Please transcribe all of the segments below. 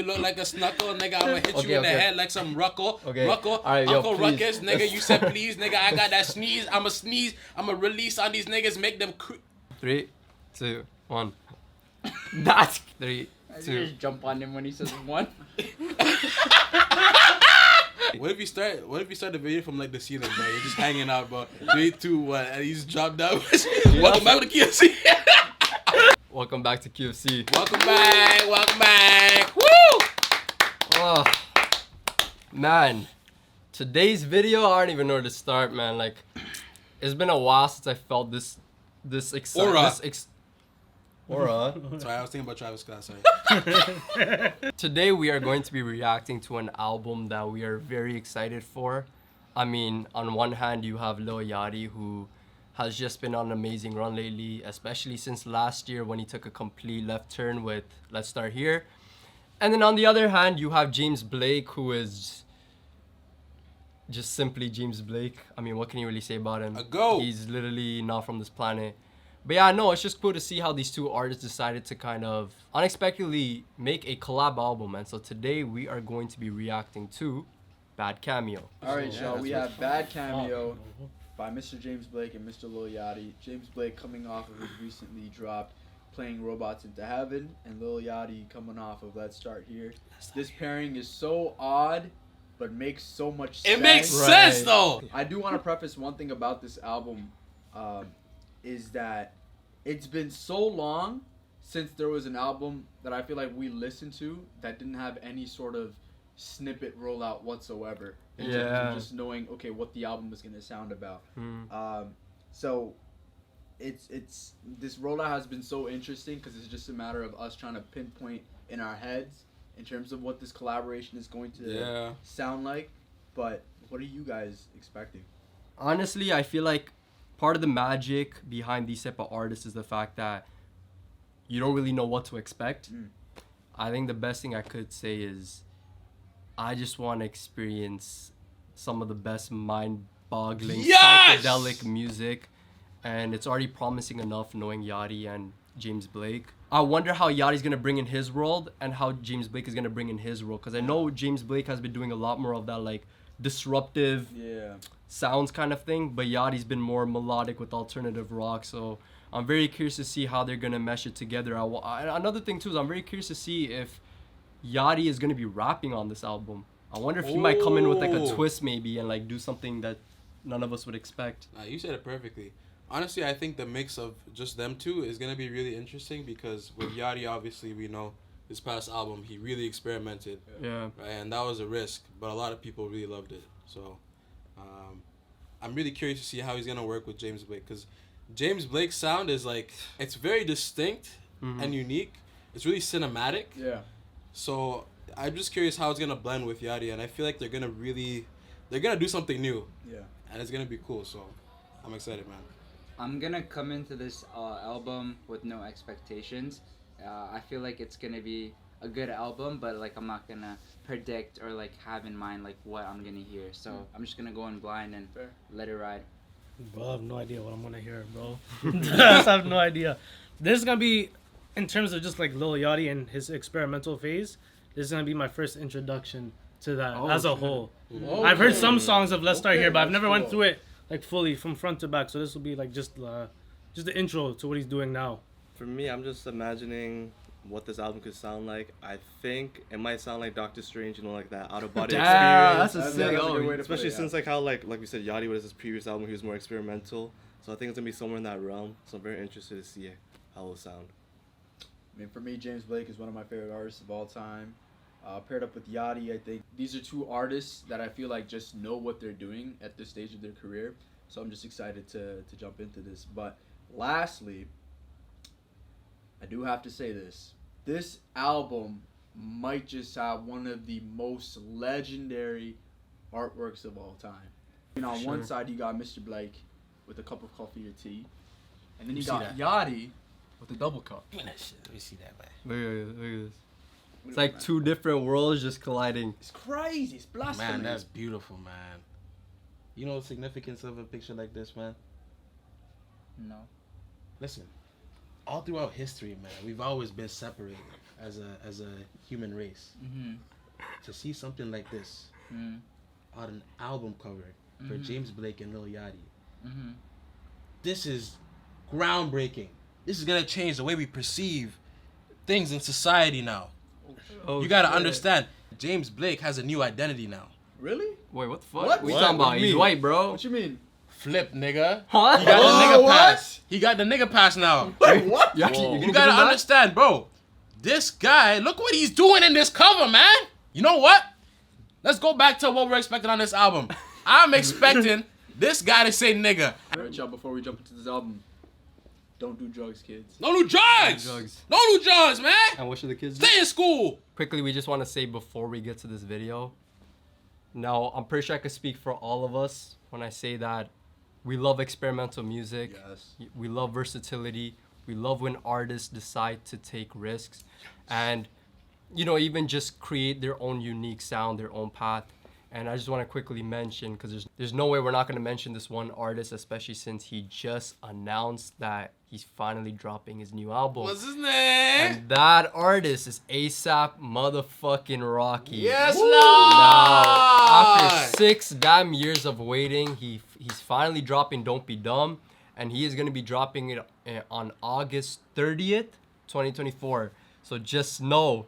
look like a snuckle, nigga. I'ma hit you in the head like some ruckle. Okay. Ruckle, All right, Uncle please. Ruckus, nigga. You said please, nigga. I got that sneeze. I'ma sneeze. I'ma release on these niggas, make them. 3, 2, 1. That's 3, I 2. just jump on him when he says 1. What if you start the video from like the ceiling, bro? You're just hanging out, bro. 3, 2, 1, and you just drop down. Welcome back to KFC. Welcome back to QFC. Welcome back. Woo! Oh, man. Today's video, I don't even know where to start, man. Like, it's been a while since I felt this excitement. Aura. Sorry, I was thinking about Travis Scott, sorry. Today we are going to be reacting to an album that we are very excited for. I mean, on one hand, you have Lil Yachty, who has just been on an amazing run lately, especially since last year when he took a complete left turn with Let's Start Here. And then on the other hand, you have James Blake, who is just simply James Blake. I mean, what can you really say about him? A goat. He's literally not from this planet. But yeah, no, it's just cool to see how these two artists decided to kind of unexpectedly make a collab album. And so today we are going to be reacting to Bad Cameo. Alright, y'all, we have Bad Cameo by Mr. James Blake and Mr. Lil Yachty. James Blake coming off of his recently dropped Playing Robots into Heaven, and Lil Yachty coming off of Let's Start Here. This pairing is so odd, but makes so much sense. It makes sense, though. I do want to preface one thing about this album, is that it's been so long since there was an album that I feel like we listened to that didn't have any sort of snippet rollout whatsoever. In terms of just knowing, okay, what the album was gonna sound about. So it's this rollout has been so interesting because it's just a matter of us trying to pinpoint in our heads in terms of what this collaboration is going to sound like. But what are you guys expecting? Honestly, I feel like part of the magic behind these type of artists is the fact that you don't really know what to expect. I think the best thing I could say is I just want to experience some of the best mind-boggling psychedelic music, and it's already promising enough knowing Yachty and James Blake. I wonder how Yachty's gonna bring in his world and how James Blake is gonna bring in his world, because I know James Blake has been doing a lot more of that like disruptive sounds kind of thing, but Yachty's been more melodic with alternative rock. So I'm very curious to see how they're gonna mesh it together. Another thing too is I'm very curious to see if Yachty is gonna be rapping on this album. I wonder if he might come in with like a twist maybe and like do something that none of us would expect. You said it perfectly. Honestly, I think the mix of just them two is gonna be really interesting because with Yachty, obviously we know this past album he really experimented. Yeah. Right, and that was a risk, but a lot of people really loved it. So I'm really curious to see how he's gonna work with James Blake, because James Blake's sound is like, it's very distinct and unique. It's really cinematic. Yeah. So I'm just curious how it's gonna blend with Yachty, and I feel like they're gonna do something new. Yeah. And it's gonna be cool. So I'm excited, man. I'm gonna come into this album with no expectations. I feel like it's gonna be a good album, but like I'm not gonna predict or like have in mind like what I'm gonna hear. So I'm just gonna go in blind and let it ride. Bro, I have no idea what I'm gonna hear, bro. I have no idea. This is gonna be, in terms of just like Lil Yachty and his experimental phase, this is gonna be my first introduction to that as a whole. I've heard some songs of Let's Start Here, but I've never went through it like fully from front to back. So this will be like just the intro to what he's doing now. For me, I'm just imagining what this album could sound like. I think it might sound like Doctor Strange, you know, like that out-of-body experience. That's a sick album. Especially since like how like we said, Yachty with his previous album, he was more experimental. So I think it's gonna be somewhere in that realm. So I'm very interested to see how it'll sound. I mean, for me, James Blake is one of my favorite artists of all time. Paired up with Yachty, I think these are two artists that I feel like just know what they're doing at this stage of their career. So I'm just excited to jump into this. But lastly, I do have to say this. This album might just have one of the most legendary artworks of all time. You know, on one side you got Mr. Blake with a cup of coffee or tea, and then you got Yachty with a double cup. Let me see that, man. Look at this. It's like two different worlds just colliding. It's crazy. It's blasphemous. Man, that's beautiful, man. You know the significance of a picture like this, man? No. Listen, all throughout history, man, we've always been separated. as a human race. To see something like this on an album cover for James Blake and Lil Yachty. This is groundbreaking. This is gonna change the way we perceive things in society now. Oh, you gotta understand, James Blake has a new identity now. Really? Wait, what the fuck? What? We What? talking What about? do you He's mean? white, bro. What you mean? Flip, nigga. Huh? He got the Whoa, nigga what? pass. He got the nigga pass now. Wait, what? You actually, Whoa. you You gotta understand, bro. This guy, look what he's doing in this cover, man. You know what? Let's go back to what we're expecting on this album. I'm expecting this guy to say nigga. Alright, y'all, before we jump into this album, don't do drugs, kids. No new drugs. No new drugs, man. And what should the kids do? Stay in school. Quickly, we just want to say before we get to this video. Now, I'm pretty sure I could speak for all of us when I say that we love experimental music. Yes. We love versatility. We love when artists decide to take risks and, you know, even just create their own unique sound, their own path. And I just want to quickly mention, because there's no way we're not going to mention this one artist, especially since he just announced that he's finally dropping his new album. What's his name? And that artist is A$AP motherfucking Rocky. Yes, Now, Lord. after 6 damn years of waiting, he's finally dropping Don't Be Dumb. And he is going to be dropping it on August 30th, 2024. So just know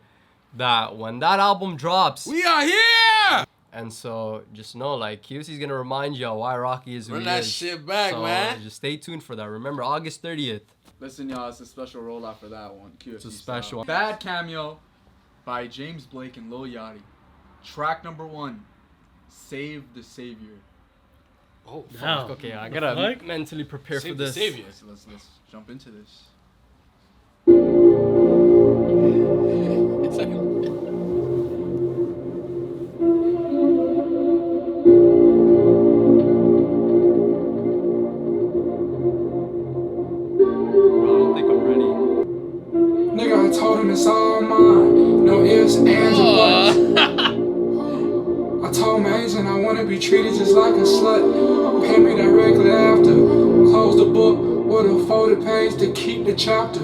that when that album drops, We are here. and so just know, like, QC's going to remind y'all why Rocky is who Run he that is. shit back, So man. just stay tuned for that. Remember, August 30th. Listen, y'all, it's a special rollout for that one. QFC It's a special. style. Bad Cameo by James Blake and Lil Yachty. Track number 1, Save the Savior. Oh, No. Okay, I The gotta fuck? mentally prepare Save for the this. savior. So let's jump into this. It's like, Bro, I don't think I'm ready. Nigga, I told him it's all mine. No ifs, ands, or buts. I told my agent I wanna be treated just like a slut. Pay me directly after. Close the book with a folded page to keep the chapter.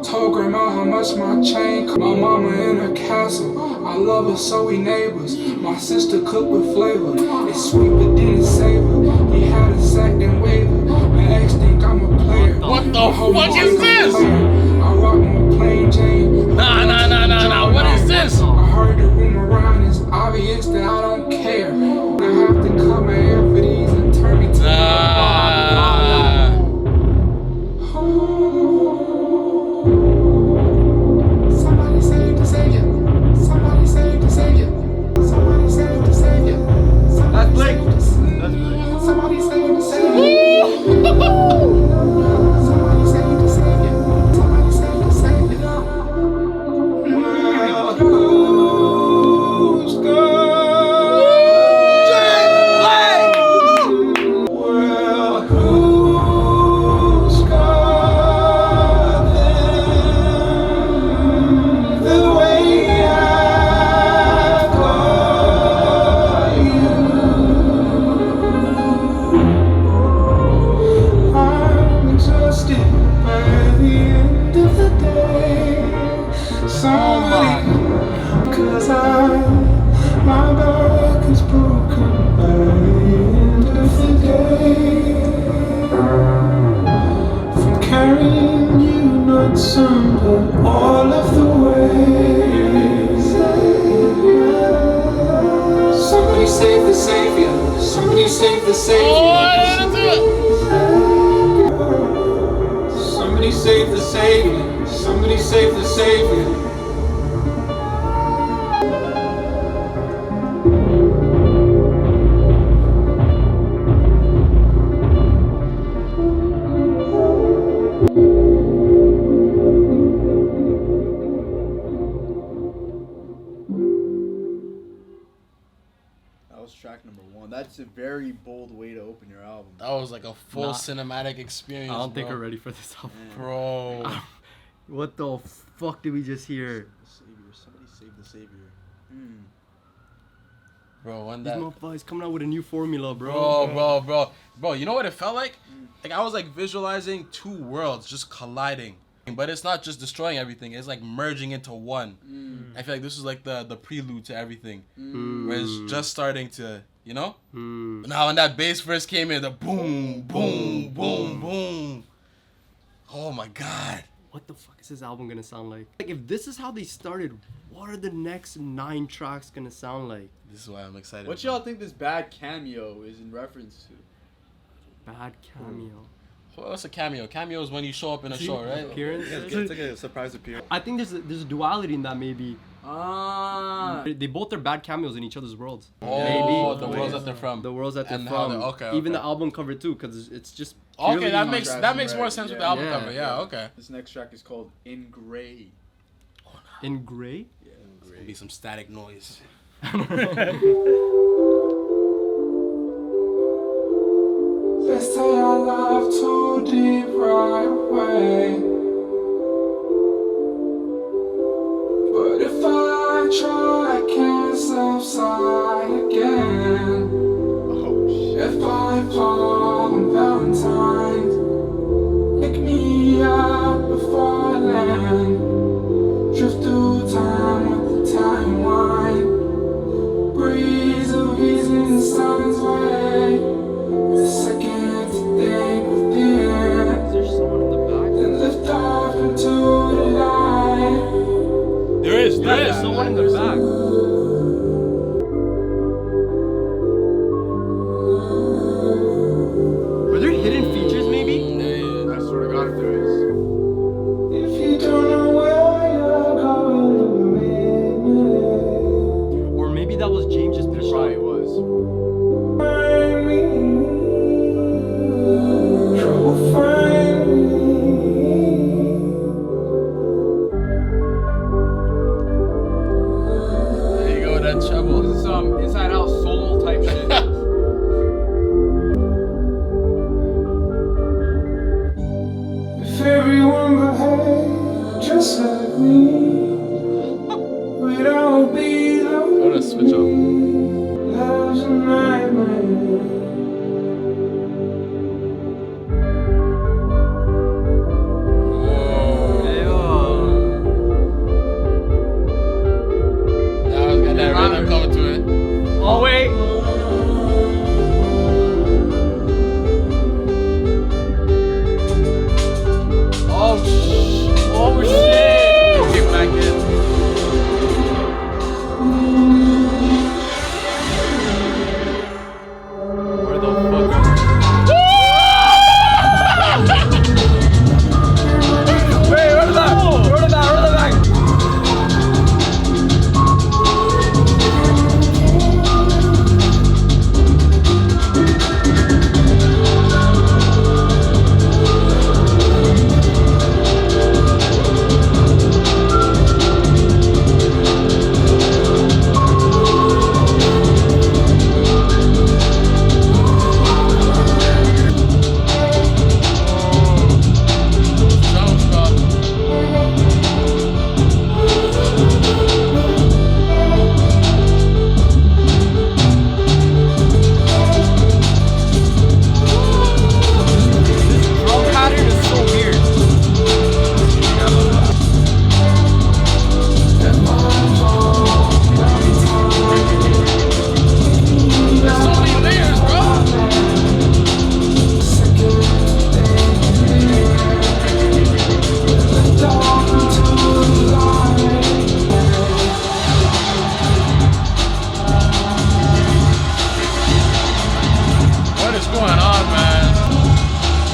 Told grandma how much my chain cost. My mama in her castle. I love her so we neighbors. My sister cooked with flavor. It's sweet but didn't savor. He had a sack then waiver. My ex think I'm a player. What the I hope fuck he is ain't this? a player. I rock my plain Jane. Nah. What is this? I heard the room around, it's obvious that I don't care. I have to cut my hair for these and turn me to Nah. Somebody save the savior. Somebody save the savior. Somebody save the savior. That's Blake. Somebody save the savior. Somebody save the savior. Somebody save the savior. Well, who's Well, who's got them the way I've got you? I'm exhausted by the end of the day. Somebody, cause my back is broken by the end of the day. From carrying you not some but all of the way. Somebody save the savior. Somebody save the savior. Somebody save the savior. Somebody save the savior. That was track number 1. That's a very bold way to open your album. That was like a full Nah. cinematic experience. I don't think bro. we're ready for this album. Bro. What the fuck did we just hear? The savior. Somebody save the savior. Bro, when These that. motherfuckers coming out with a new formula, bro. Bro, you know what it felt like? Like I was like visualizing two worlds just colliding. But it's not just destroying everything. It's like merging into one. I feel like this is like the prelude to everything. Where it's just starting to, you know? But now when that bass first came in, the boom, boom, boom, boom. Oh my God. What the fuck is this album gonna sound like? Like, if this is how they started, what are the next 9 tracks gonna sound like? This is why I'm excited. What y'all think this bad cameo is in reference to? Bad cameo. What's a cameo? Cameo is when you show up in a show, right? Appearance? Yeah, it's like a surprise appearance. I think there's a duality in that, maybe. Ah. They both are bad cameos in each other's worlds. Oh, Maybe. the worlds that they're from. The worlds that they're And how from. they- okay, Even okay. the album cover too, because it's just Okay, purely- that makes more Right, sense with yeah. the album Yeah. cover. Yeah, okay. This next track is called In Gray. in gray. It's gonna be some static noise. They say I love too deep right away. But if I try, I can't subside again. Oh shit. If by Paul and Valentine's pick me up before I land, drift through time with the time wine, breeze of reason, sun's way. The second to think within, Is there someone in the back? then lift off into the light. There is. There's someone in the back. Were there hidden features, maybe? I swear to God if there is. If you don't know where you're going, Or maybe that was James just There probably was. find me. Trouble find me. There you go, that treble. This is some inside out soul type shit. If everyone behaved just like me, we'd all be lonely. What a switch up. Love's a nightmare. Now it's got that rhythm coming to it. Oh wait. Oh shit! Get back in. Where the fuck? Wait, run it back! Run it back! Run it back! Drum stop. Drum pattern is so weird. There's so many layers, bro. What is going on, man?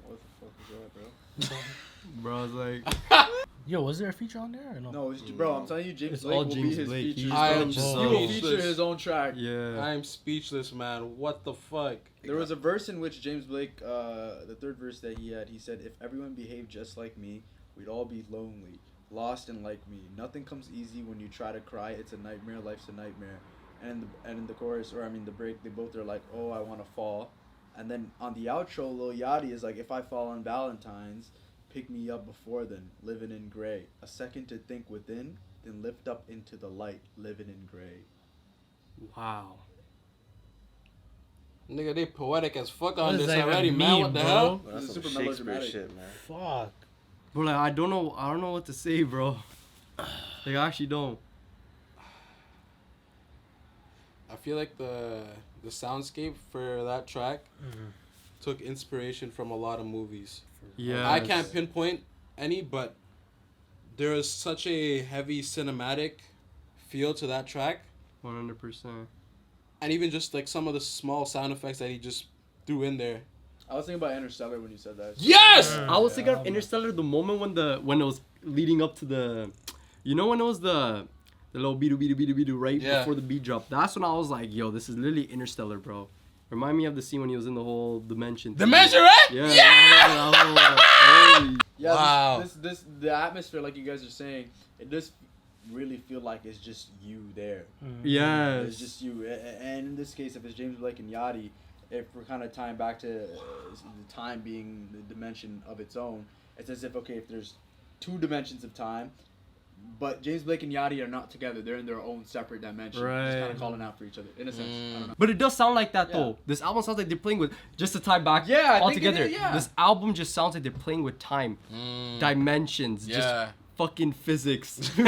What the fuck is that, bro? Bro, I was like, Yo, was there a feature on there or no? No, bro, I'm telling you, James It's Blake all will James be his Blake. feature. He's I bro. am He will speechless. feature his own track. yeah. I'm speechless, man. What the fuck? There was a verse in which James Blake, the third verse that he had, he said, "If everyone behaved just like me, we'd all be lonely, lost and like me. Nothing comes easy when you try to cry. It's a nightmare. Life's a nightmare." and in the chorus, or I mean the break, they both are like, oh, I want to fall. And then on the outro, Lil Yachty is like, if I fall on Valentine's, pick me up before then, living in gray. A second to think within, then lift up into the light, living in gray. Wow. Nigga, they poetic as fuck on What does this that already, even man. mean, What the bro? hell? Bro, that's It's some super Shakespeare melodramatic. shit, man. Fuck. Bro, like I don't know what to say, bro. Like I actually don't. I feel like the soundscape for that track took inspiration from a lot of movies. Yeah. I can't pinpoint any, but there is such a heavy cinematic feel to that track. 100%. And even just like some of the small sound effects that he just threw in there. I was thinking about Interstellar when you said that. Yes! I was thinking of Interstellar the moment when it was leading up to the, you know, when it was the little beat right before the beat drop. That's when I was like, yo, this is literally Interstellar, bro. Remind me of the scene when he was in the whole dimension. Dimension, right? Yeah. Yeah, Wow. this the atmosphere, like you guys are saying, it does really feel like it's just you there. Yes. It's just you. And in this case, if it's James Blake and Yachty, if we're kind of tying back to the time being the dimension of its own, it's as if, okay, if there's two dimensions of time, but James Blake and Yachty are not together. They're in their own separate dimension. Right. Just kind of calling out for each other, in a sense. I don't know. But it does sound like that Yeah. though. This album sounds like they're playing with, just to tie back Yeah, I all think it together. is, yeah. This album just sounds like they're playing with time, dimensions, just fucking physics. They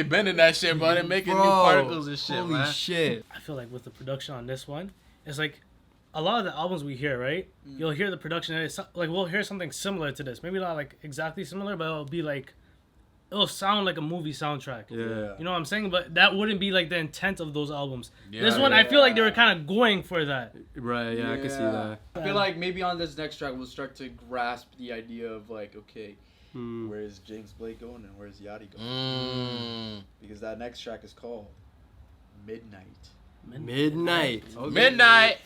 bending that shit, bro. They're making Bro, new particles and shit, holy man. shit. I feel like with the production on this one, it's like a lot of the albums we hear, right? You'll hear the production, and it's like we'll hear something similar to this. Maybe not like exactly similar, but it'll be like, it'll sound like a movie soundtrack. Yeah. You know what I'm saying? But that wouldn't be like the intent of those albums. Yeah, This one, I feel like they were kind of going for that. Right, yeah, I can see that. I feel like maybe on this next track we'll start to grasp the idea of like, okay, where is James Blake going and where's Yachty going? Because that next track is called Midnight. Midnight. Okay. Midnight.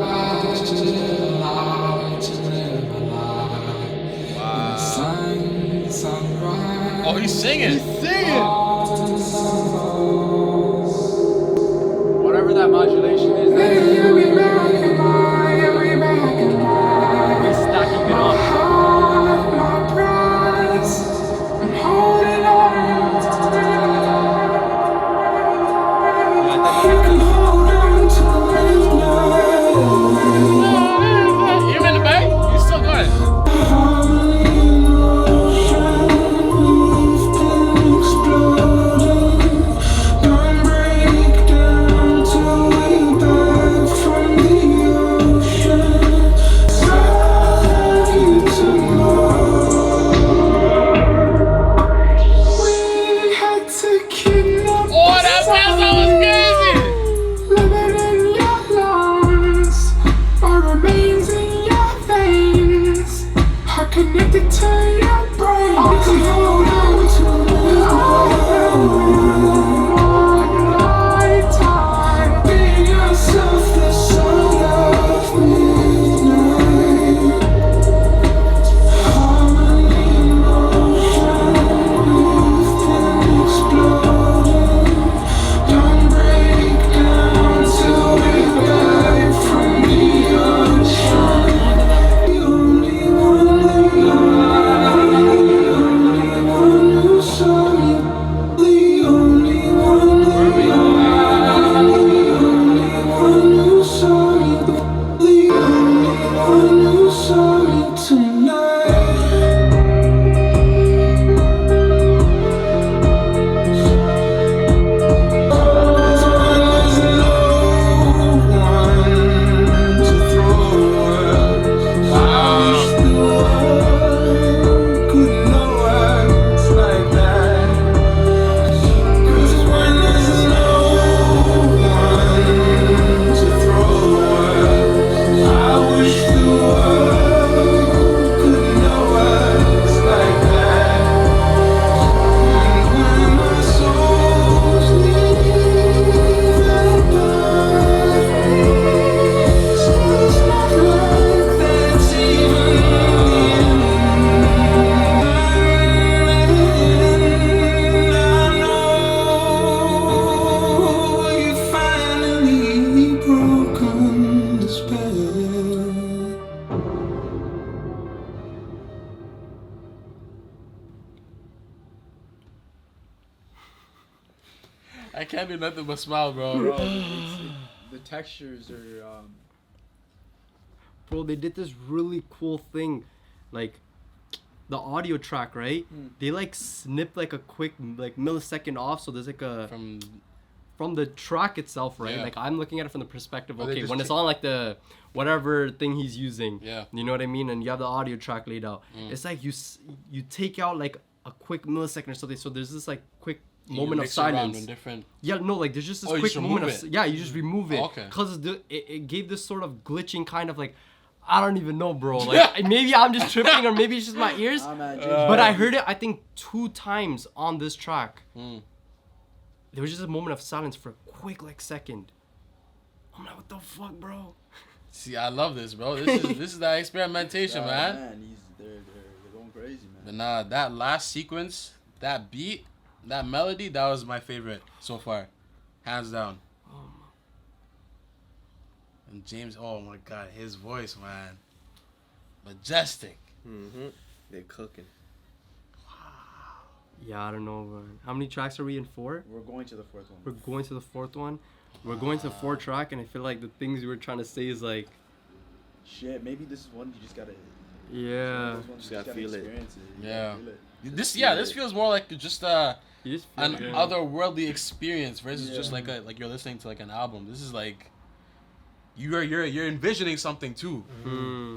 I just like to live a life. Wow. Sun, sunrise. Oh, he's singing. Whatever that modulation is. You'll be back in mine, you'll be back in mine. He's stacking it up. Heart, my prize. I'm holding on to you can hold on to midnight. You in the back? You still going? Harmony in motion, moved and explode. I can't do nothing but smile, bro. Bro, the textures are. Bro, they did this really cool thing, like the audio track, right? They like snip like a quick like millisecond off, so there's like a from the track itself, right? Yeah. Like I'm looking at it from the perspective, Or they okay, just when it's on like the whatever thing he's using, Yeah. you know what I mean, and you have the audio track laid out. It's like you take out like a quick millisecond or something, so there's this like quick moment of Mix around silence. in different. Yeah, no, like there's just this Oh, you quick just moment remove of it. yeah, you just remove it Oh, okay. because it gave this sort of glitching kind of like I don't even know, bro. Like maybe I'm just tripping or maybe it's just my ears. But I heard it I think 2 times on this track. There was just a moment of silence for a quick like second. I'm like, what the fuck, bro? See, I love this, bro. This is that experimentation, man. They're going crazy, man. But nah, that last sequence, that beat, that melody, that was my favorite so far, hands down. And James, oh my God, his voice, man, majestic. They're cooking. Yeah, I don't know, man. How many tracks are we in? 4? We're going to the 4th one. We're going to the 4th one. We're going to the 4th track, and I feel like the things you were trying to say is like, Shit, maybe this is one you just gotta. yeah. Just gotta feel it. experience it. You Yeah. gotta feel it. This feels more like just You just feel an it. otherworldly experience versus Yeah. just like you're listening to like an album. This is like you're envisioning something too.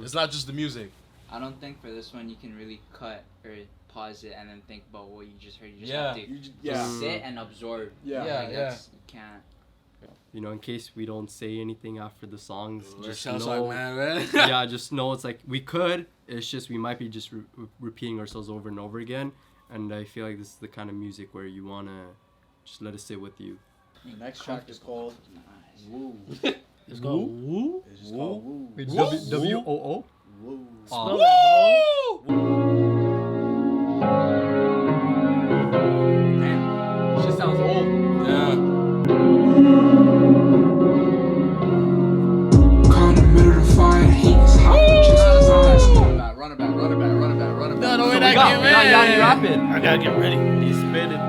It's not just the music. I don't think for this one you can really cut or pause it and then think about what you just heard. You just Yeah. have to You just, just sit and absorb. Yeah. Yeah. Like, that's, you can't. You know, in case we don't say anything after the songs, just Sounds know, like, man. yeah, just know it's like we could. It's just we might be just repeating ourselves over and over again. And I feel like this is the kind of music where you wanna just let it sit with you. The next track is called Nice. Woo. It's called Woo. It's just called Woo. W-O-O? Woo. Spell that, Damn. Shit sounds old. Yeah. Caught in the middle of the fire, heat is hot, just his eyes. Run it back, run it back, run it back, run it back, run it back. No, So way we got Yanni rapping. bro. I gotta get ready. He's spitting.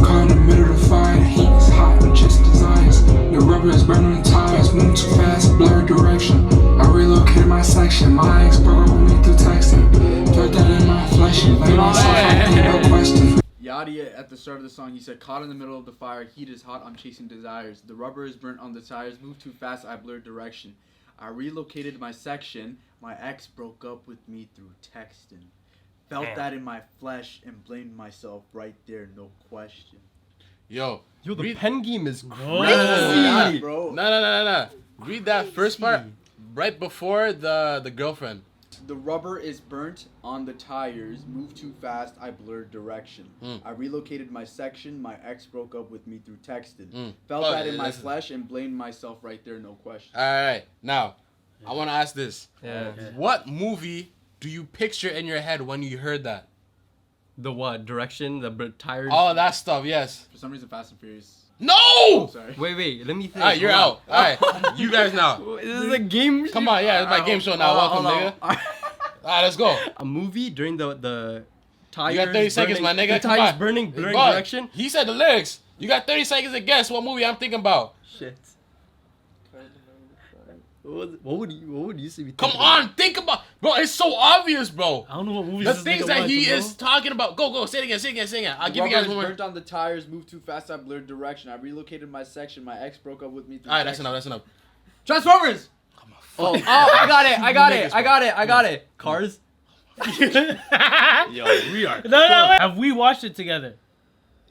Caught in the middle of the fire, heat is hot, just his eyes. The rubber is burning the tires, moving too fast, blurred direction. I relocated my section, my ex broke up with me through texting. Felt that in my flesh, laid myself out there, no question. Yachty at the start of the song, he said, caught in the middle of the fire, heat is hot, I'm chasing desires. The rubber is burnt on the tires, move too fast, I blurred direction. I relocated my section, my ex broke up with me through texting. Felt that in my flesh and blamed myself right there, no question. Yo, Yo, the read- pen game is Bro. crazy. Yeah, bro. No. Read that first part right before the girlfriend. The rubber is burnt on the tires, move too fast, I blurred direction. I relocated my section, my ex broke up with me through texting. Felt Oh, that in my listen. flesh and blamed myself right there, no question. All right, now I want to ask this: Yeah. what movie do you picture in your head when you heard that? The what? Direction? The tires? All of that stuff, yes. For some reason, Fast and Furious. No! Sorry. Wait, let me think. All right, you're out. Hold on. All right, you guys now. This is a game show. Come on, yeah, it's my game show now. Welcome, nigga. All right, let's go. A movie during the tires. You got 30 seconds, burning, my nigga. The Come tires on. burning, blurring Go on. direction. He said the lyrics. You got 30 seconds to guess what movie I'm thinking about. Shit. What would you see me Come thinking on, think about, bro. It's so obvious, bro. I don't know what movies The this things nigga that he watching, is talking about. Go, say it again. I'll give you Rubber guys is one more. burnt on the tires, moved too fast, I blurred direction. I relocated my section, my ex broke up with me through All right, that's texting. enough. Transformers! Oh, I got it. Cars. Yo, we are. No, wait. Have we watched it together?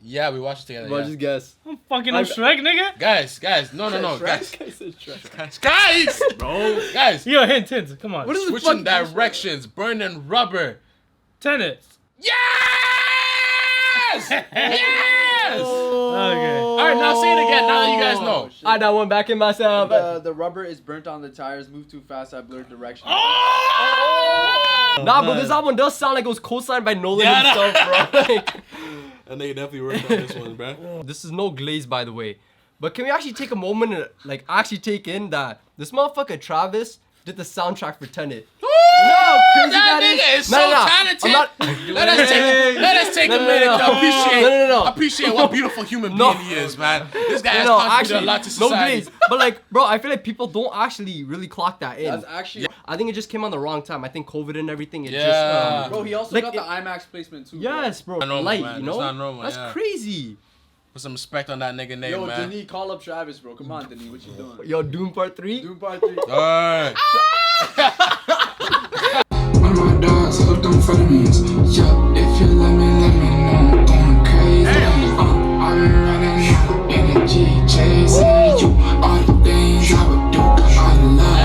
Yeah, we watched it together. Well, Yeah. just guess. I'm fucking on Shrek, nigga. Guys, no, Shrek? guys, bro, guys, Yo, hint. Come on. What is this switching fucking directions, burning rubber. Tenet? Yes, yes. Okay. All right, now say it again. Now that you guys know. shit. I got one back in myself. The rubber is burnt on the tires, moved too fast, I blurred direction. Oh! Nah, but this album does sound like it was co-signed by Nolan Yeah, I know. himself, bro. Like, And they definitely worked on this one, bro. this is no glaze, by the way. But can we actually take a moment and like actually take in that this motherfucker Travis did the soundtrack for Tenet? No, crazy That that nigga is so No, talented. I'm not. Let us take take a minute to appreciate. No. Appreciate what beautiful human being he is, man. This guy has No, contributed actually, a lot to no society. grades. But like, bro, I feel like people don't actually really clock that in. That's actually. I think it just came on the wrong time. I think COVID and everything. It Yeah. just. Bro, he also like got the IMAX placement too. Yes, bro. Not normal, Light, man. you know. It's not normal, That's yeah. crazy. Put some respect on that nigga name, Yo, man. Denis, call up Travis, bro. Come on, Denis, what you doing? Yo, Doom Part 3. Doom Part 3. Alright. One of my dogs hooked on amphetamines. Yeah, if you let me know I'm going crazy. I've been running out of energy, chasing you. All the things I would do, all the love.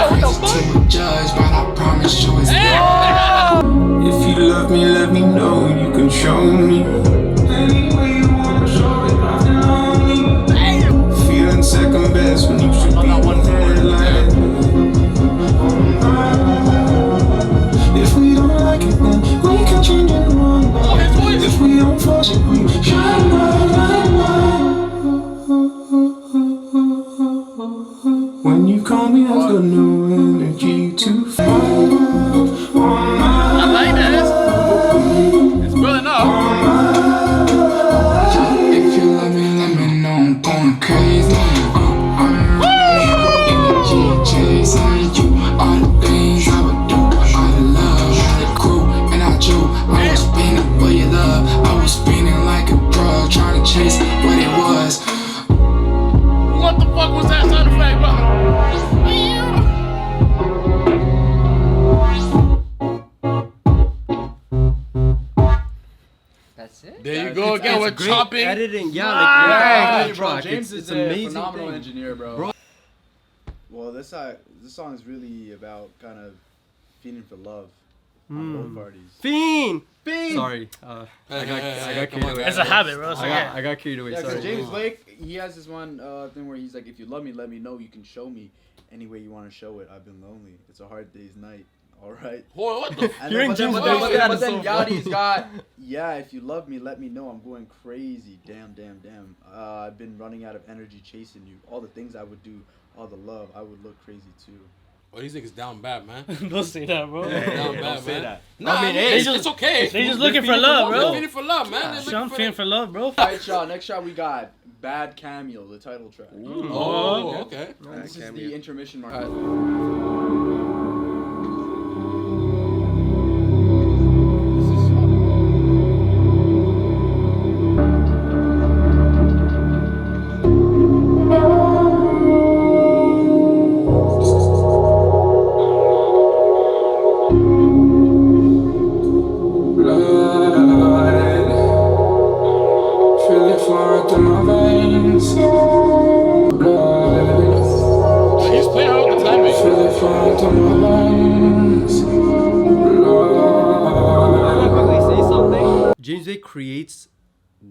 Crazy to a judge, but I promise you it's If you love me, let me know. You can show me. Any way you wanna show it, I can only. Feeling second best when you should be head like. If we don't like it, then we can change it one night. If we don't force it, we shine bright. When you call me, I've got no energy to fight. I like this. It's building up. if you let me know I'm going crazy. I'm running out of energy, chasing you. All the things I would do, all the love, the crew, and I drew. I was spinning for your love. I was spinning like a drug, trying to chase what it was. What the fuck was that sound effect, bro? That's it. There you go again. We're Great chopping. editing. Yeah, Hey, like bro, track. James It's is a amazing phenomenal thing. engineer, bro. Bro. Well, this song is really about kind of feeling for love on both parties. Fiend. Fiend. Sorry, I got carried away. It's a habit, bro. So I got carried away. Yeah, because Sorry. James Blake, he has this one thing where he's like, if you love me, let me know. You can show me any way you want to show it. I've been lonely. It's a hard day's night. All right. Boy, what the And Hearing then, James but then, Blake but say then, that but then is so funny. Yachty's got, yeah, if you love me, let me know. I'm going crazy. Damn. I've been running out of energy chasing you. All the things I would do, all the love, I would look crazy too. Oh, these niggas down bad, man. Don't say that, bro. Down bad, Don't say man. that. Nah, I mean, hey, it's okay. They just looking for love, They're bro. feeling for love, man. They're Shit, looking I'm for feeling for love, bro. All right, y'all. Next shot, we got Bad Cameo, the title track. Oh, okay. And this is Cameo. the intermission mark. blood. Feel it flowing through my veins. Blood. He's playing out with the timing. Feel it flowing through my veins. Blood. quickly say something? James Blake creates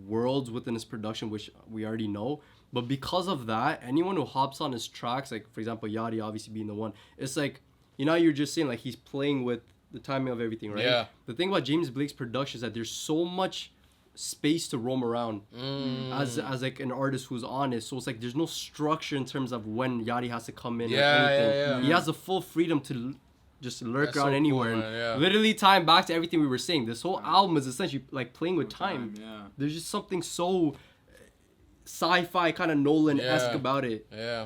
worlds within his production, which we already know. But because of that, anyone who hops on his tracks, like for example, Yachty obviously being the one, it's like, you know, you're just saying like he's playing with the timing of everything, right? Yeah. The thing about James Blake's production is that there's so much space to roam around as like an artist who's honest. So it's like there's no structure in terms of when Yachty has to come in or Yeah, anything. yeah. He has the full freedom to just lurk That's around so cool, anywhere. man, and yeah. literally tying back to everything we were saying. This whole album is essentially like playing with time. Yeah. There's just something so sci-fi kind of Nolan-esque Yeah. about it. Yeah.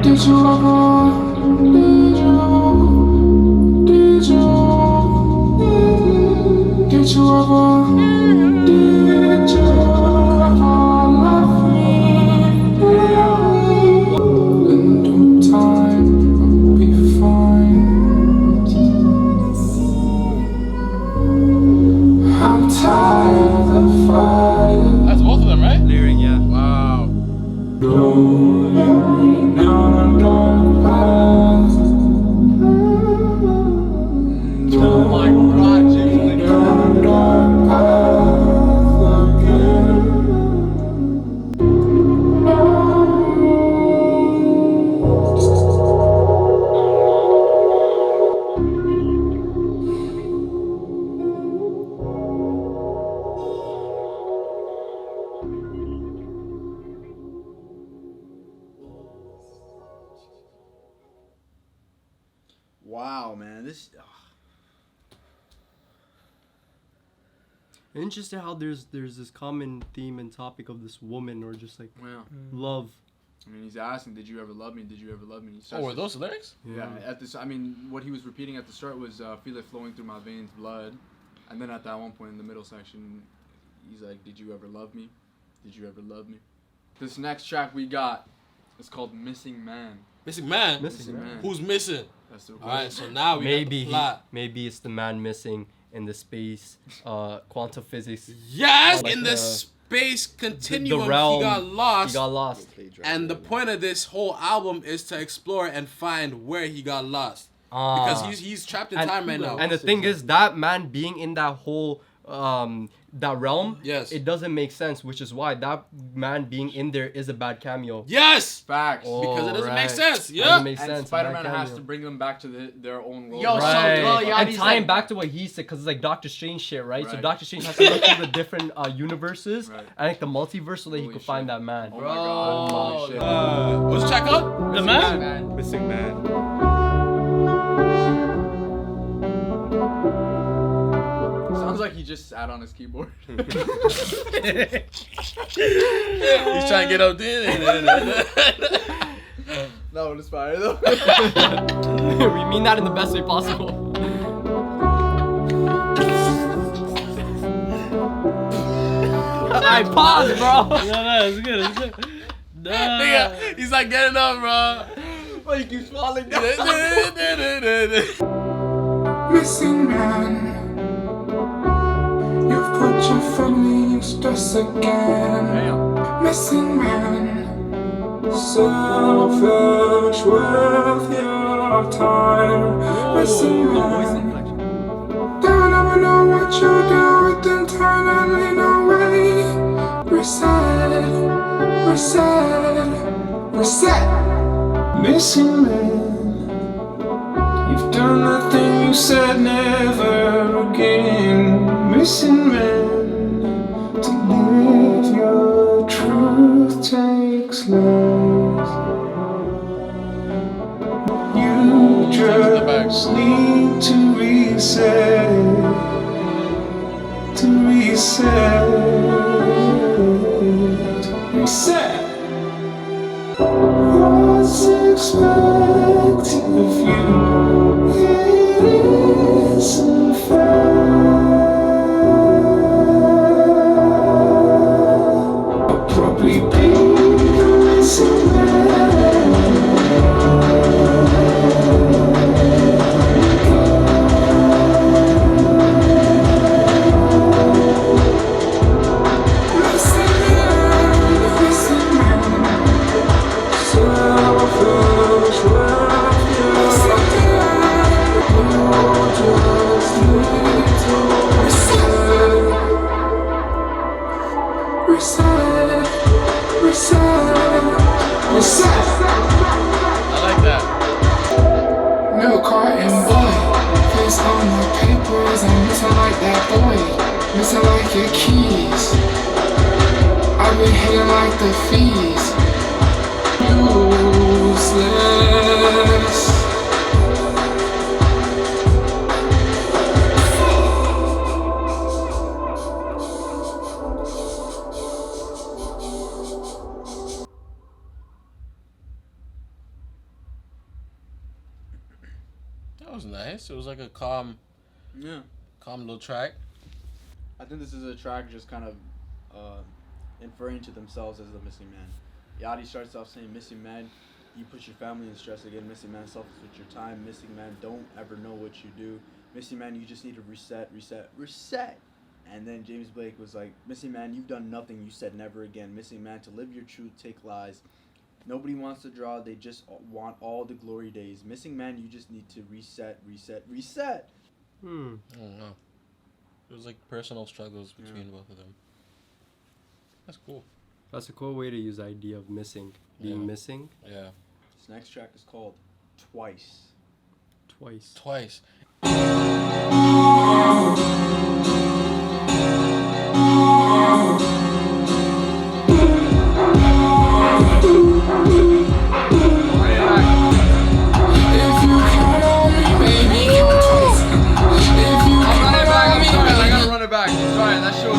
Did you ever? Did you? Did you ever? Did you ever love me? In due time, I'll be fine. I'm tired of fighting. That's both of them, right? Layering, yeah. Wow. Down a dark path. Oh my God, James Blake. Down a dark path. Interesting how there's this common theme and topic of this woman or just like love. I mean, he's asking, "Did you ever love me? Did you ever love me?" Oh, were those lyrics? Yeah. At this, I mean, what he was repeating at the start was "Feel it flowing through my veins, blood," and then at that one point in the middle section, he's like, "Did you ever love me? Did you ever love me?" This next track we got is called "Missing Man." Missing man. Missing man. Who's missing? That's the All right, so now we got the plot. Maybe it's the man missing in the space, quantum physics. Yes, like in the space continuum, realm, he got lost. He got lost. And the point of this whole album is to explore and find where he got lost. Because he's trapped in time right now. And the thing is, that man being in that whole that realm, yes, it doesn't make sense, which is why that man being in there is a bad cameo. Yes, facts. Because it doesn't make sense. Yeah, doesn't make and sense. Spider-Man has to bring them back to their own world. Yo, and tying back to what he said, because it's like Doctor Strange shit, right? So Doctor Strange has to look through the different universes and like the multiverse so that he could find that man. Oh my god! Holy shit. What's the track called? The man. Missing man. Sounds like he just sat on his keyboard. He's trying to get up there. No, it's fire though. We mean that in the best way possible. I pause, bro. No, it's good. It's good. Nigga, he's like getting up, bro. But he keeps falling down. Missing man, you've put your family in stress again. Missing man, selfish with your time. Missing man, don't ever know what you do with internally no way. Reset, reset, reset. Missing man, you've done the thing you said never again. Missing man, to live your truth takes less. You just need to reset, to reset, reset. What's expected of you? It isn't fair. I'll probably be the missing man. I like that. Milk carton boy, face on the papers. I'm missing like that boy, missing like your keys. I've been hitting like the fees. Useless. That was nice. It was like a calm little track. I think this is a track just kind of inferring to themselves as the missing man. Yachty starts off saying, "Missing man, you put your family in stress again. Missing man, selfish with your time. Missing man, don't ever know what you do. Missing man, you just need to reset, reset, reset." And then James Blake was like, "Missing man, you've done nothing. You said never again. Missing man, to live your truth, take lies. Nobody wants to draw. They just want all the glory days. Missing man, you just need to reset, reset, reset." I don't know. It was like personal struggles between both of them. That's cool. That's a cool way to use the idea of missing. Being missing. Yeah. This next track is called Twice. Twice. I gotta run it back. Sorry, that shit was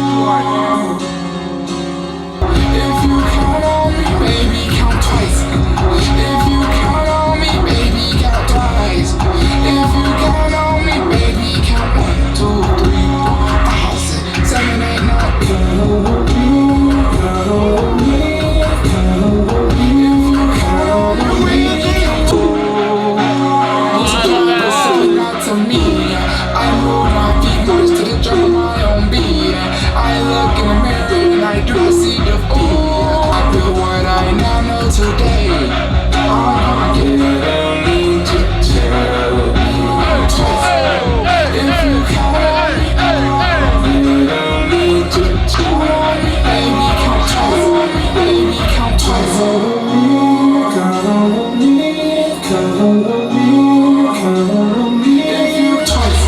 do this to the drum of my own beat. I look in the mirror and I do see defeat. I feel what I now know today. You don't need to tell me twice. If you count on me, you don't need to tell me. Baby, count twice. Baby, count twice. Count on me, count on me, count on me. If you twice.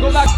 Go back.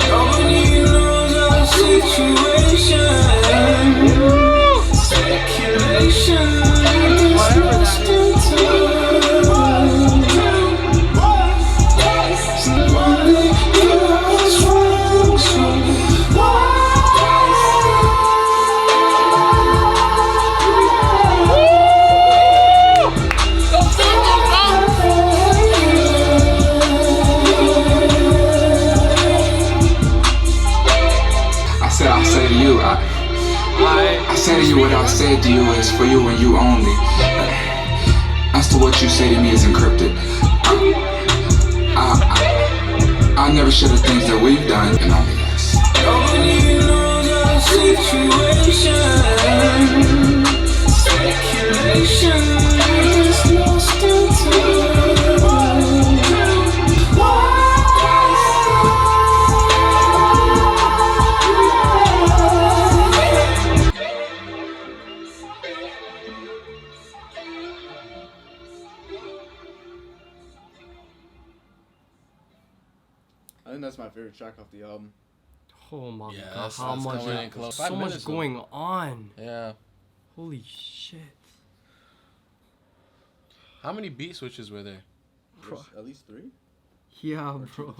I say to you what I said to you is for you and you only. As to what you say to me is encrypted. I never share the things that we've done, and only us. Nobody knows our situation. Speculation is lost in time. I think that's my favorite track off the album. Oh my Yeah, god, that's how much? coming in close. So 5 much minutes though. going on. Yeah. Holy shit. How many beat switches were there? There's at least 3. Yeah, Or 2 bro. to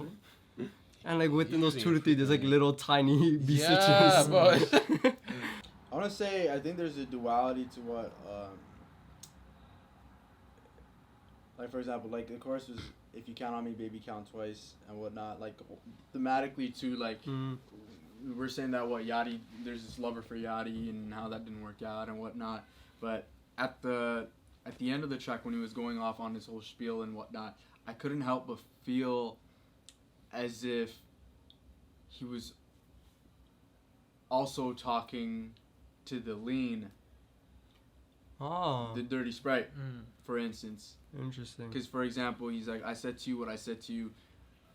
3. And like within those Using 2 to 3, there's like little tiny beat Yeah, switches. bro. I want to say I think there's a duality to what, like for example, like the chorus was "If you count on me, baby, count twice" and whatnot. Like thematically too, like we're saying that what Yachty, there's this lover for Yachty and how that didn't work out and whatnot. But at the end of the track when he was going off on his whole spiel and whatnot, I couldn't help but feel as if he was also talking to the lean, Oh, the dirty Sprite, for instance. interesting. Because, for example, he's like, I said to you what I said to you.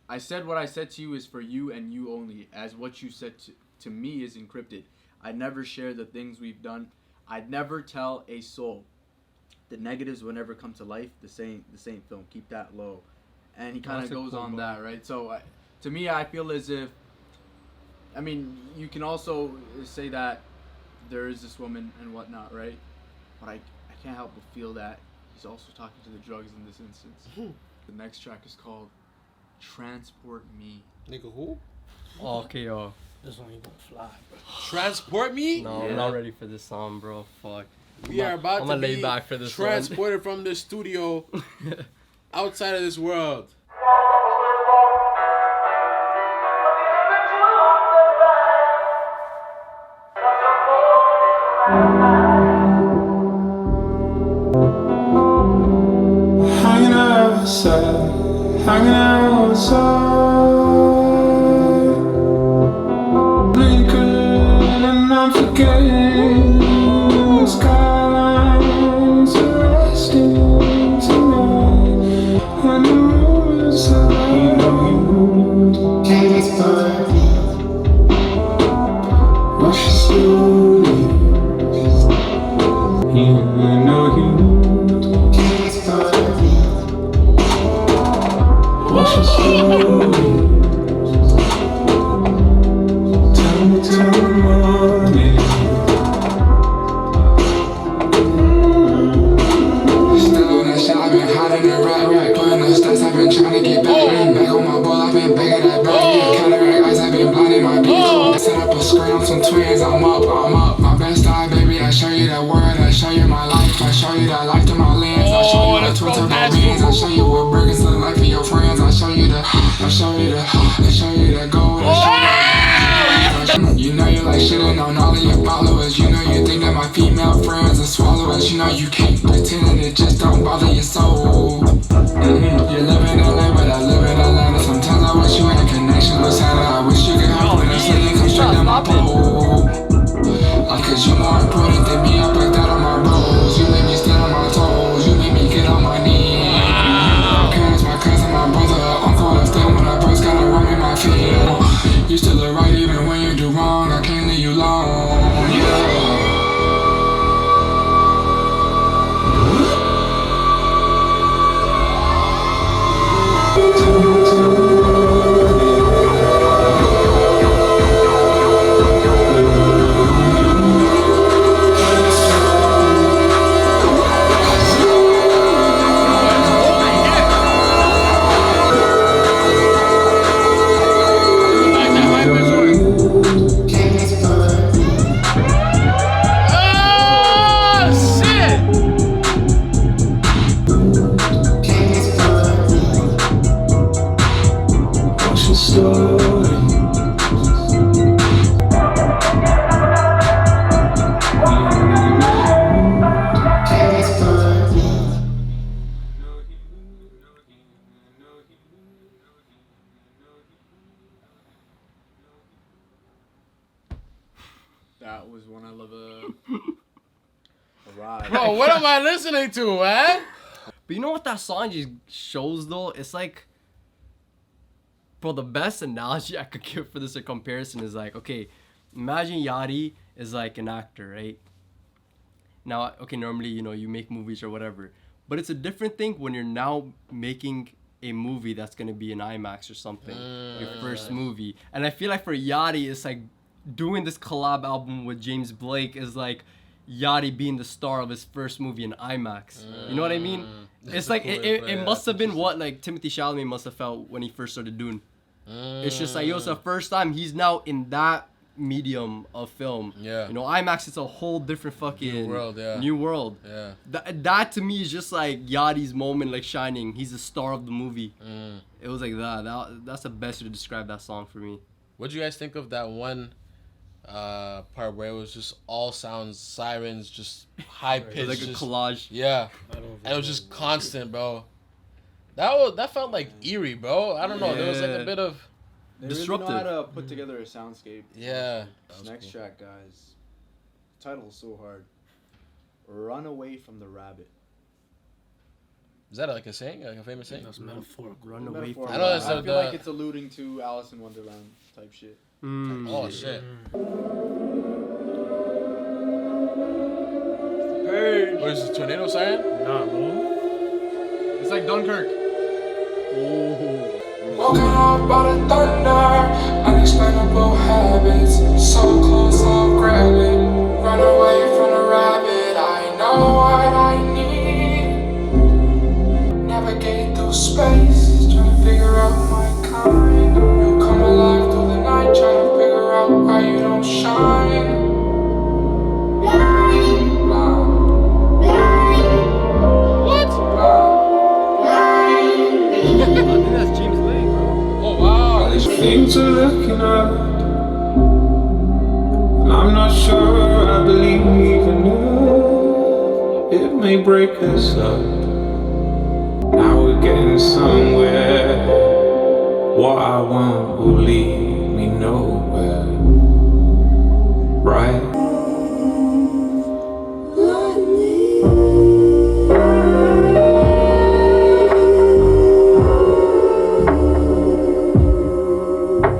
I said what I said to you is for you and you only, as what you said to me is encrypted. I never share the things we've done. I'd never tell a soul. The negatives will never come to life. The same film. Keep that low. And he kind of That's a goes cool on bar. that, right? So, to me, I feel as if, I mean, you can also say that there is this woman and whatnot, right? But I can't help but feel that he's also talking to the drugs in this instance. The next track is called Transport Me. Nigga, who? Oh, okay, yo. This one you gonna fly, bro. Transport me? No, I'm not ready for this song, bro. Fuck. We are about I'm to gonna lay be back for this one. transported from the studio outside of this world. Hanging outside, hanging outside. Blinking and I'm forgetting the skylines are resting tonight. And the rumors are you transport me. Rush slowly. Yeah, I know you. Wash it slowly. Tell me till the morning. Still on that shit, I've been hiding in rack. Putting up stats, I've been trying to get back. Back on my ball, I've been begging that back. Cataract eyes, I've been blinding my bitch. Set up a screen on some twins, I'm up. My best eye, baby, I show you that world. I show you my life, I show you that life through my lens. I show you the twin turbo beans. I show you what burgers look like for your friends. I show you the gold. I show you that. You know you like shit your friends and swallow it. You know you can't pretend and it just don't bother your soul. You live in LA, but I live in Atlanta. Sometimes I wish you had a connection with Santa. I wish you could help me. That's like come straight down my pole. Cause you more important than me. I break that on my bros. You make me stand on my toes. You make me get on my knees. My parents, my cousin, my brother, uncle. If they when I first gotta run me my feet. You still look right even when you do wrong. I can't leave you alone. Yeah. That was one hell of a ride. Bro, what am I listening to, man? But you know what that song just shows though? It's like, bro, the best analogy I could give for this or comparison is like, okay, imagine Yachty is like an actor, right? Now, okay, normally, you know, you make movies or whatever, but it's a different thing when you're now making a movie that's gonna be in IMAX or something, your first movie. And I feel like for Yachty, it's like doing this collab album with James Blake is like Yachty being the star of his first movie in IMAX. You know what I mean? It's like it must have been what like Timothy Chalamet must have felt when he first started doing. It's just like, yo, it's the first time he's now in that medium of film. Yeah. You know, IMAX is a whole different fucking New world, Yeah. That to me is just like Yachty's moment, like shining. He's the star of the movie. It was like that's the best way to describe that song for me. What'd you guys think of that one part where it was just all sounds, sirens, just high pitched, like a collage. Yeah, and it was just constant, bro. That felt like eerie, bro. I don't know. There was like a bit of They disruptive. really know how to put together a soundscape. Yeah. This next track, guys. Title is so hard. Run away from the rabbit. Is that like a saying, like a famous saying? That's metaphorical. Run away from. I know that's I feel like it's alluding to Alice in Wonderland type shit. Oh shit. Hey. Where's the tornado siren? Nah, bro. It's like Dunkirk. Woken up by the thunder, unexplainable habits. So close, I'll grab it. Run away from the rabbit. I know what I need. Navigate through space, trying to figure out my kind. You come alive through the night, trying to figure out why you don't shine. What? I think that's James Blake, bro. Oh wow. Things are looking up, and I'm not sure I believe enough. It may break us up. Now we're getting somewhere. What I want will lead me nowhere. Right?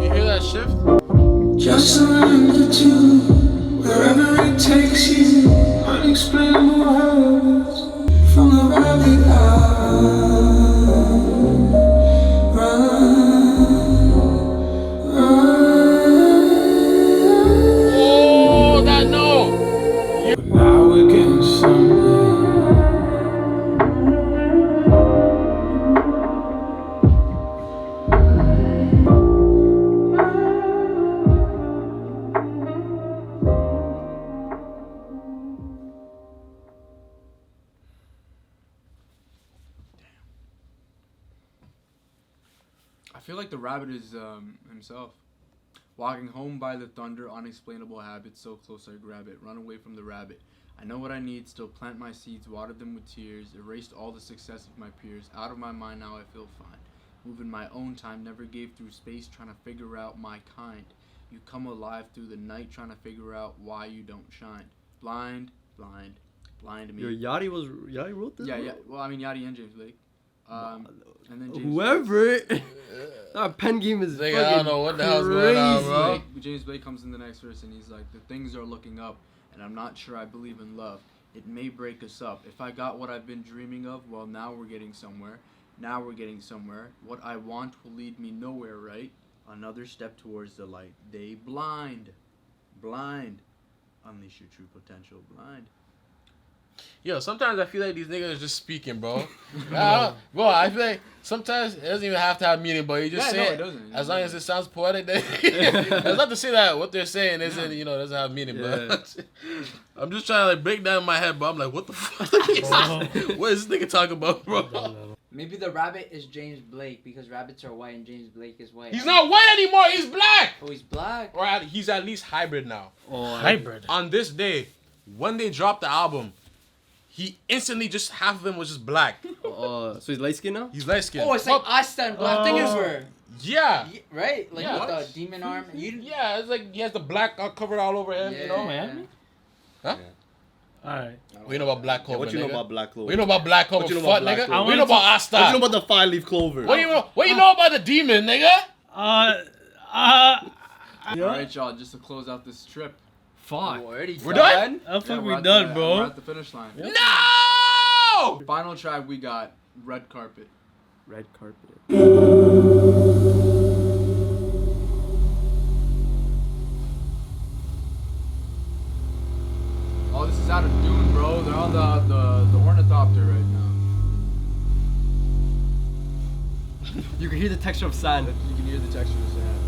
You hear that shift? Just surrender to wherever it takes you. Unexplainable habits from the rabbit eye. Oh, that note. But now we're getting somewhere. I feel like the rabbit is himself. Walking home by the thunder, unexplainable habits, so close I grab it. Run away from the rabbit. I know what I need, still plant my seeds, water them with tears, erased all the success of my peers. Out of my mind now I feel fine. Moving my own time, never gave through space, trying to figure out my kind. You come alive through the night, trying to figure out why you don't shine. Blind, blind, blind to me. Yo, Yachty wrote this? Yeah, bro? yeah. Well, I mean, Yachty and James Blake. And then James Whoever. That pen game is Nigga, fucking I don't know what the hell's going on, crazy. bro. James Blake comes in the next verse and he's like, the things are looking up, and I'm not sure I believe in love. It may break us up. If I got what I've been dreaming of, well, now we're getting somewhere. Now we're getting somewhere. What I want will lead me nowhere, right? Another step towards the light. They blind. Blind. Unleash your true potential. Blind. Yo, sometimes I feel like these niggas are just speaking, bro. Bro, I feel like sometimes it doesn't even have to have meaning, but you just say it. Doesn't. As long as it sounds poetic, then it's not to say that what they're saying isn't, doesn't have meaning, but I'm just trying to like break down in my head, but I'm like, what the fuck? What is this nigga talking about, bro? Maybe the rabbit is James Blake because rabbits are white and James Blake is white. He's not white anymore, he's black! Oh, he's black? Or he's at least hybrid now. Hybrid. On this day, when they dropped the album, he instantly just half of him was just black. So he's light skinned now? He's light skinned. Oh, it's like Asta and Black Clover. Yeah. Right? Like Yeah. with the demon arm. Yeah, it's like he has the black covered all over him, you know? Miami? Huh? Alright. What you know about Black Clover, What you know nigga? about Black Clover? What you know about Black Clover? What you know Fuck, about Black nigga? Clover? What you know about Asta? What you know about the 5-leaf clover? What you know about the demon, nigga? Alright, y'all, just to close out this trip. Fuck. We're done? I think we're we at done, the- bro. We're at the finish line. No! Final track we got, Red Carpet. Red carpet. Oh, this is out of Dune, bro. They're on the ornithopter right now. You can hear the texture of sand. You can hear the texture of sand.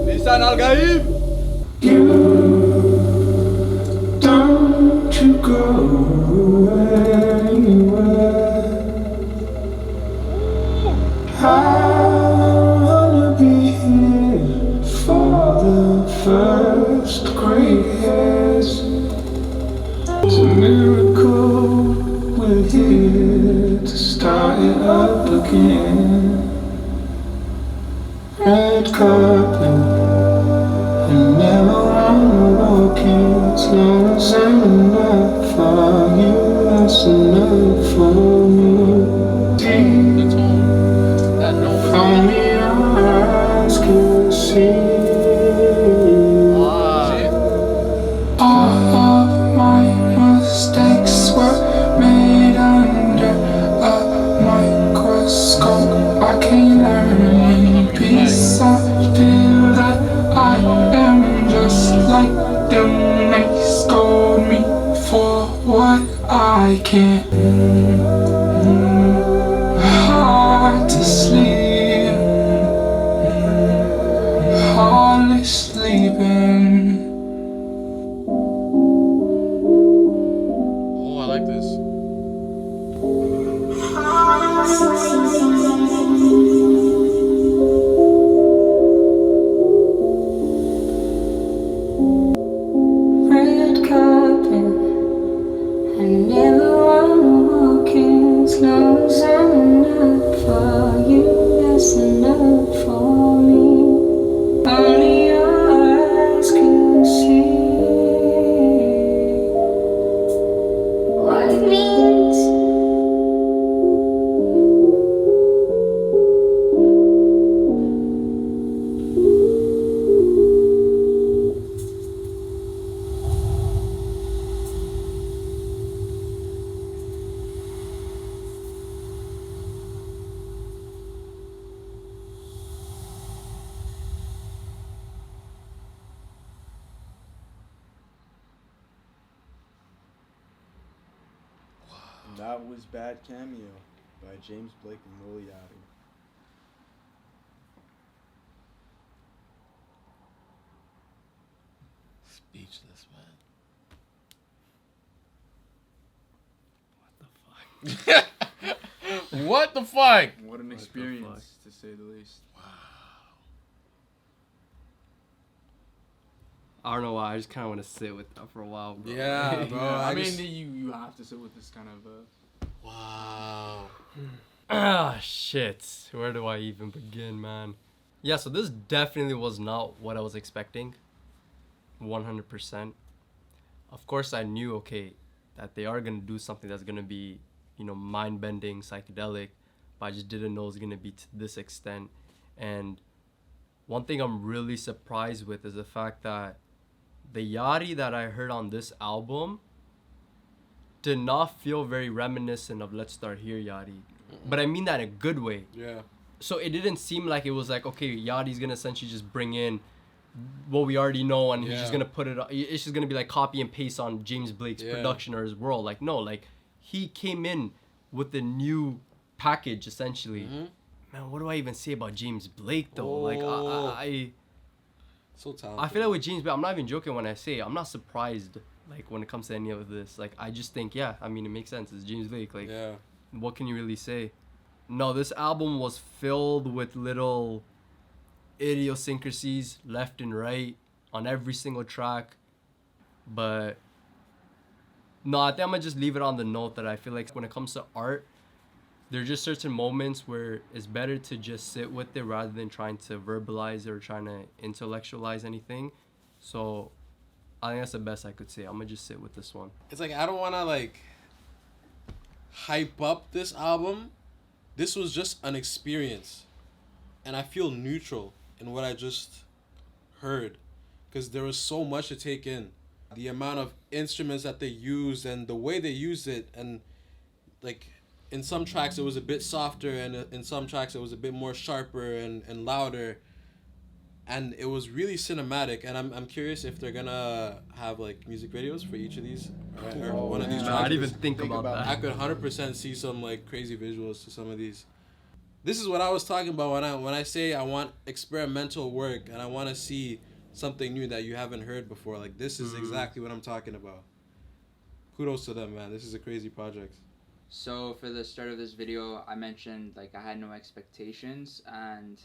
Lisan al-Gaib! Don't you go anywhere. I wanna be here for the first gray hairs. It's a miracle we're here to start it up again. Red carpet. And never wanna walk in as long as I'm enough for you, that's enough for me. Deep from your eyes can see. All of my mistakes were made under a microscope. I can't learn in peace. I feel that I am just like them. They scold me for what I can't. Hard to sleep. Hardly sleeping. Oh, I like this. Red carpet. I never wanna walk in as long as I'm enough for you, that's enough for me. Only your eyes can see what it means. That was Bad Cameo by James Blake and Lil Yachty. Speechless, man. What the fuck? What an experience, to say the least. I don't know why. I just kind of want to sit with that for a while, bro. Yeah, bro. I mean, you have to sit with this kind of. Wow. Ah, shit. Where do I even begin, man? Yeah, so this definitely was not what I was expecting. 100%. Of course, I knew, okay, that they are going to do something that's going to be, you know, mind-bending, psychedelic, but I just didn't know it was going to be to this extent. And one thing I'm really surprised with is the fact that the Yachty that I heard on this album did not feel very reminiscent of Let's Start Here Yachty. But I mean that in a good way. Yeah. So it didn't seem like it was like, okay, Yachty's going to essentially just bring in what we already know and he's just going to put it, it's just going to be like copy and paste on James Blake's production or his world. Like, no, like he came in with a new package essentially. Man, what do I even say about James Blake though? Like I so talented. I feel like with James Blake, I'm not even joking when I say I'm not surprised like when it comes to any of this. Like I just think, yeah, I mean it makes sense. It's James Blake. Like what can you really say? No, this album was filled with little idiosyncrasies left and right on every single track. But no, I think I'm gonna just leave it on the note that I feel like when it comes to art, there are just certain moments where it's better to just sit with it rather than trying to verbalize or trying to intellectualize anything. So I think that's the best I could say. I'm gonna just sit with this one. It's like I don't wanna like hype up this album. This was just an experience, and I feel neutral in what I just heard, because there was so much to take in. The amount of instruments that they used and the way they used it, and like in some tracks it was a bit softer, and in some tracks it was a bit more sharper and louder, and it was really cinematic. And I'm curious if they're gonna have like music videos for each of these or one of these tracks. I didn't even think about that. I could 100% see some like crazy visuals to some of these. This is what I was talking about when I say I want experimental work and I want to see something new that you haven't heard before. Like this is exactly what I'm talking about. Kudos to them, man. This is a crazy project. So for the start of this video, I mentioned like I had no expectations, and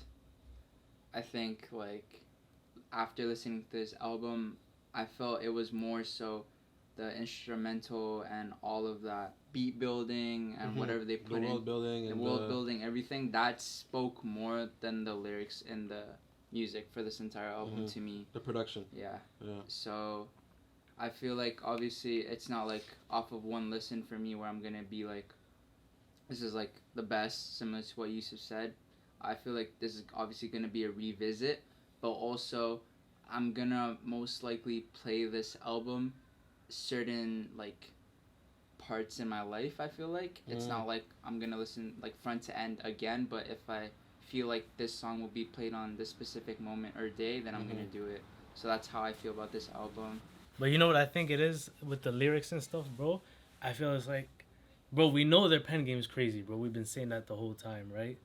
I think like after listening to this album, I felt it was more so the instrumental and all of that beat building and whatever they put the world in, building, the world building, everything that spoke more than the lyrics in the music for this entire album to me. The production. Yeah. So I feel like obviously it's not like off of one listen for me where I'm gonna be like, this is like the best, similar to what Yousif said. I feel like this is obviously gonna be a revisit, but also I'm gonna most likely play this album certain like parts in my life. I feel like it's not like I'm gonna listen like front to end again, but if I feel like this song will be played on this specific moment or day, then I'm gonna do it. So that's how I feel about this album. But you know what I think it is with the lyrics and stuff, bro? I feel it's like, bro, we know their pen game is crazy, bro. We've been saying that the whole time, right?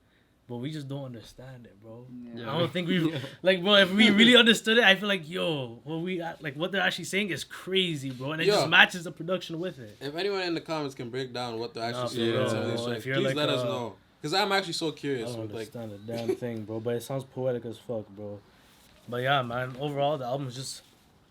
But we just don't understand it, bro. I don't think we like, bro. If we really understood it, I feel like, yo, what they're actually saying is crazy, bro, and it just matches the production with it. If anyone in the comments can break down what they're actually saying, please like, let us know, because I'm actually so curious. I don't understand a damn thing, bro. But it sounds poetic as fuck, bro. But yeah, man. Overall, the album is just,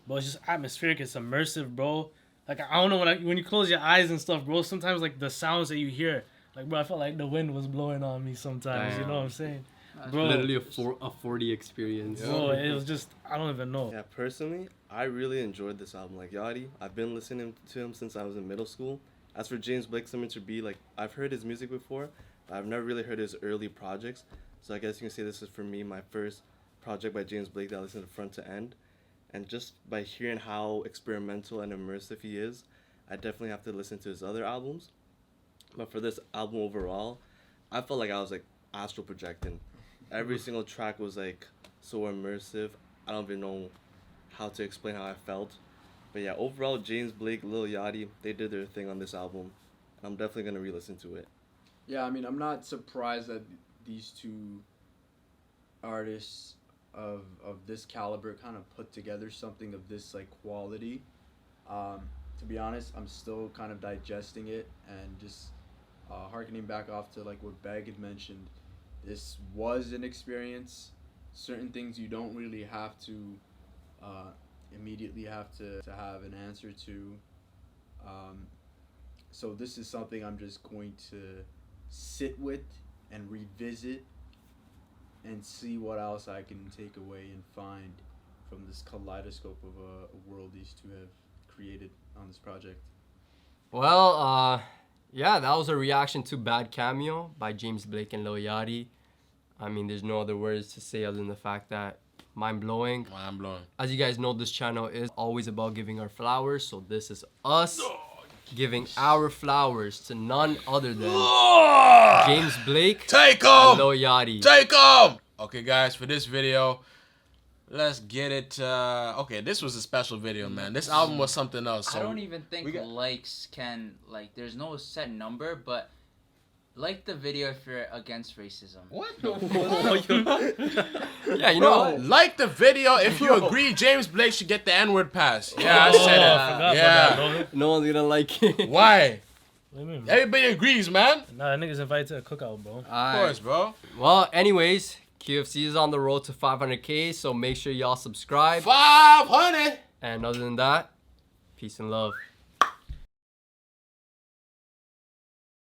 bro, it's just atmospheric. It's immersive, bro. Like I don't know when you close your eyes and stuff, bro. Sometimes like the sounds that you hear. Like, bro, I felt like the wind was blowing on me sometimes. You know what I'm saying? Bro, literally a 40 experience. Bro, it was just, I don't even know. Yeah, personally, I really enjoyed this album. Like, Yachty, I've been listening to him since I was in middle school. As for James Blake, similar to B, like, I've heard his music before, but I've never really heard his early projects. So I guess you can say this is, for me, my first project by James Blake that I listened to front to end. And just by hearing how experimental and immersive he is, I definitely have to listen to his other albums. But for this album overall, I felt like I was like astral projecting. Every single track was like so immersive. I don't even know how to explain how I felt. But yeah, overall, James Blake, Lil Yachty, they did their thing on this album. And I'm definitely going to re-listen to it. Yeah, I mean, I'm not surprised that these two artists of this caliber kind of put together something of this like quality. To be honest, I'm still kind of digesting it and just harkening back off to like what Bag had mentioned. This was an experience. Certain things you don't really have to immediately have to have an answer to. So this is something I'm just going to sit with and revisit and see what else I can take away and find from this kaleidoscope of a world these two have created on this project. Well, yeah, that was a reaction to Bad Cameo by James Blake and Lil Yachty. I mean, there's no other words to say other than the fact that mind-blowing. Mind-blowing. As you guys know, this channel is always about giving our flowers, so this is us giving our flowers to none other than James Blake Take and 'em! Lil Yachty. Take 'em! Okay, guys, for this video, let's get it. Okay, this was a special video, man. This album was something else. So I don't even think likes can, like, there's no set number, but like the video if you're against racism. What? Yeah, you know, Like the video if you agree James Blake should get the N-word pass. Yeah, I said I it. forgot Yeah. about that, no one's gonna like it. Why? bro. What do you mean? Everybody agrees, man. Nah, that nigga's invited to a cookout, bro. Of course, bro. Well, anyways, QFC is on the road to 500K, so make sure y'all subscribe. 500. And other than that, peace and love.